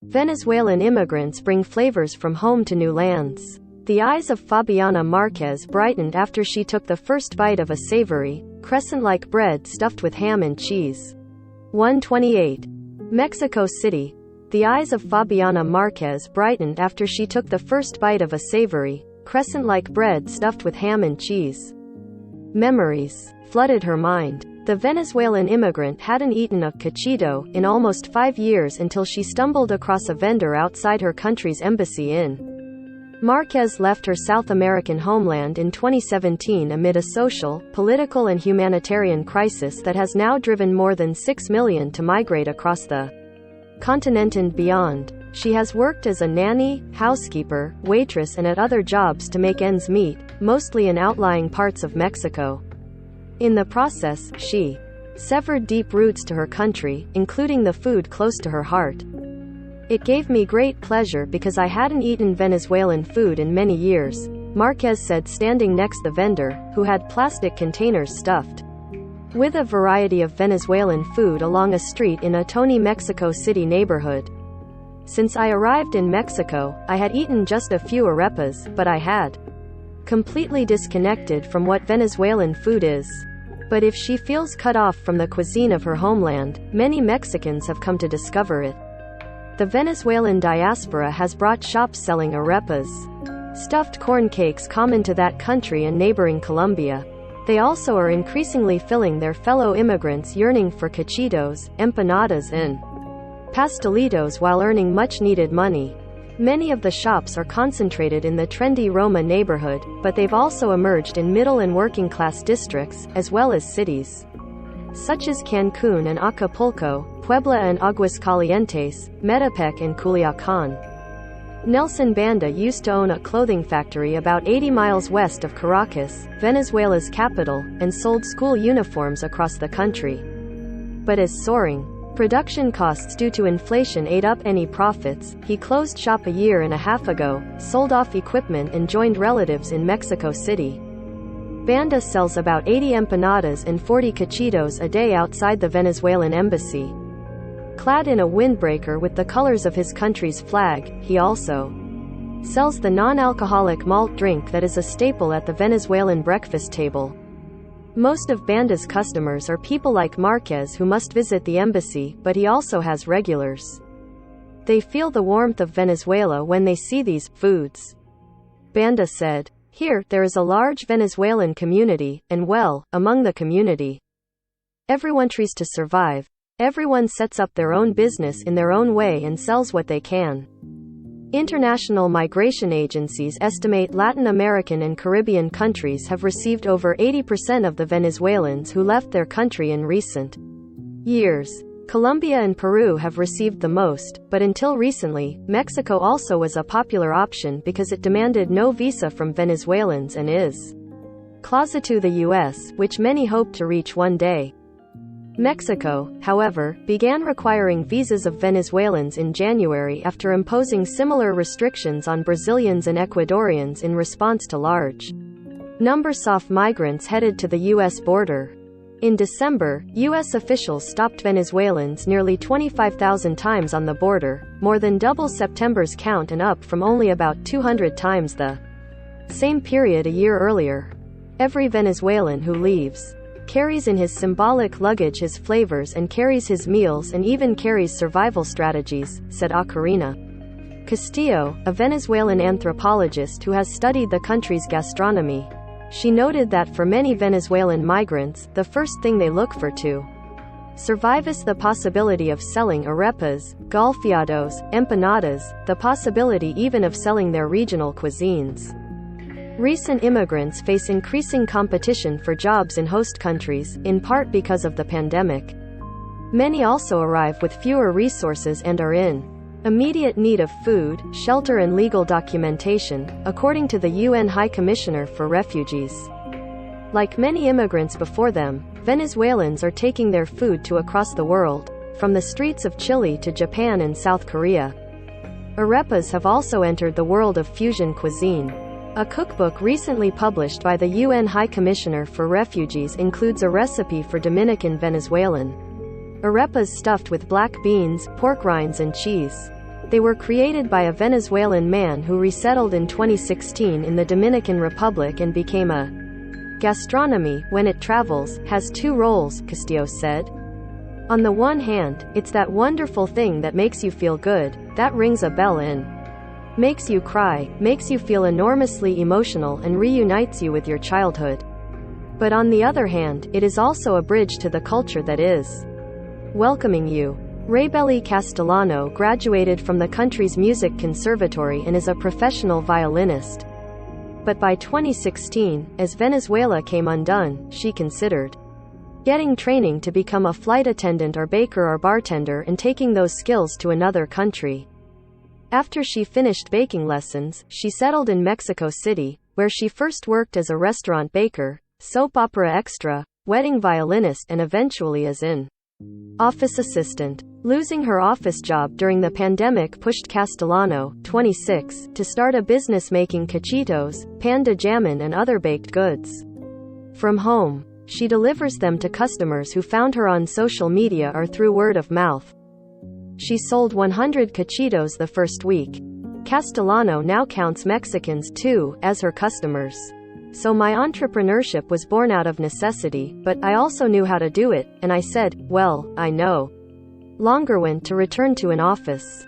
Venezuelan immigrants bring flavors from home to new lands. The eyes of Fabiana Marquez brightened after she took the first bite of a savory, crescent-like bread stuffed with ham and cheese. 128. Mexico City. The eyes of Fabiana Marquez brightened after she took the first bite of a savory, crescent-like bread stuffed with ham and cheese. Memories flooded her mind. The Venezuelan immigrant hadn't eaten a cachito in almost 5 years until she stumbled across a vendor outside her country's embassy in. Marquez left her South American homeland in 2017 amid a social, political and humanitarian crisis that has now driven more than 6 million to migrate across the continent and beyond. She has worked as a nanny, housekeeper, waitress and at other jobs to make ends meet, mostly in outlying parts of Mexico. In the process, she severed deep roots to her country, including the food close to her heart. It gave me great pleasure because I hadn't eaten Venezuelan food in many years, Marquez said, standing next the vendor, who had plastic containers stuffed with a variety of Venezuelan food along a street in a Tony, Mexico City neighborhood. Since I arrived in Mexico, I had eaten just a few arepas, but I had completely disconnected from what Venezuelan food is. But if she feels cut off from the cuisine of her homeland, many Mexicans have come to discover it. The Venezuelan diaspora has brought shops selling arepas, stuffed corn cakes common to that country and neighboring Colombia. They also are increasingly filling their fellow immigrants yearning for cachitos, empanadas and pastelitos while earning much-needed money. Many of the shops are concentrated in the trendy Roma neighborhood, but they've also emerged in middle and working-class districts, as well as cities such as Cancún and Acapulco, Puebla and Aguascalientes, Metepec and Culiacán. Nelson Banda used to own a clothing factory about 80 miles west of Caracas, Venezuela's capital, and sold school uniforms across the country. But as soaring production costs due to inflation ate up any profits, he closed shop a year and a half ago, sold off equipment and joined relatives in Mexico City. Banda sells about 80 empanadas and 40 cachitos a day outside the Venezuelan embassy. Clad in a windbreaker with the colors of his country's flag, he also sells the non-alcoholic malt drink that is a staple at the Venezuelan breakfast table. Most of Banda's customers are people like Marquez who must visit the embassy, but he also has regulars. They feel the warmth of Venezuela when they see these foods. Banda said, "Here, there is a large Venezuelan community, and well, among the community, everyone tries to survive. Everyone sets up their own business in their own way and sells what they can." International migration agencies estimate Latin American and Caribbean countries have received over 80% of the Venezuelans who left their country in recent years. Colombia and Peru have received the most, but until recently, Mexico also was a popular option because it demanded no visa from Venezuelans and is closer to the US, which many hope to reach one day. Mexico, however, began requiring visas of Venezuelans in January after imposing similar restrictions on Brazilians and Ecuadorians in response to large numbers of migrants headed to the U.S. border. In December, U.S. officials stopped Venezuelans nearly 25,000 times on the border, more than double September's count and up from only about 200 times the same period a year earlier. Every Venezuelan who leaves carries in his symbolic luggage his flavors and carries his meals and even carries survival strategies, said Ocarina Castillo, a Venezuelan anthropologist who has studied the country's gastronomy. She noted that for many Venezuelan migrants, the first thing they look for to survive is the possibility of selling arepas, golfeados, empanadas, the possibility even of selling their regional cuisines. Recent immigrants face increasing competition for jobs in host countries, in part because of the pandemic. Many also arrive with fewer resources and are in immediate need of food, shelter and legal documentation, according to the UN High Commissioner for Refugees. Like many immigrants before them, Venezuelans are taking their food to across the world, from the streets of Chile to Japan and South Korea. Arepas have also entered the world of fusion cuisine. A cookbook recently published by the UN High Commissioner for Refugees includes a recipe for Dominican Venezuelan arepas stuffed with black beans, pork rinds and cheese. They were created by a Venezuelan man who resettled in 2016 in the Dominican Republic and became a gastronomy, when it travels, has two roles, Castillo said. On the one hand, it's that wonderful thing that makes you feel good, that rings a bell and makes you cry, makes you feel enormously emotional and reunites you with your childhood. But on the other hand, it is also a bridge to the culture that is welcoming you. Raybelli Castellano graduated from the country's music conservatory and is a professional violinist. But by 2016, as Venezuela came undone, she considered getting training to become a flight attendant or baker or bartender and taking those skills to another country. After she finished baking lessons, she settled in Mexico City, where she first worked as a restaurant baker, soap opera extra, wedding violinist and eventually as an office assistant. Losing her office job during the pandemic pushed Castellano, 26, to start a business making cachitos, pan de jamon and other baked goods. From home, she delivers them to customers who found her on social media or through word of mouth. She sold 100 cachitos the first week. Castellano now counts Mexicans, too, as her customers. So my entrepreneurship was born out of necessity, but I also knew how to do it, and I said, well, I no longer want to return to an office.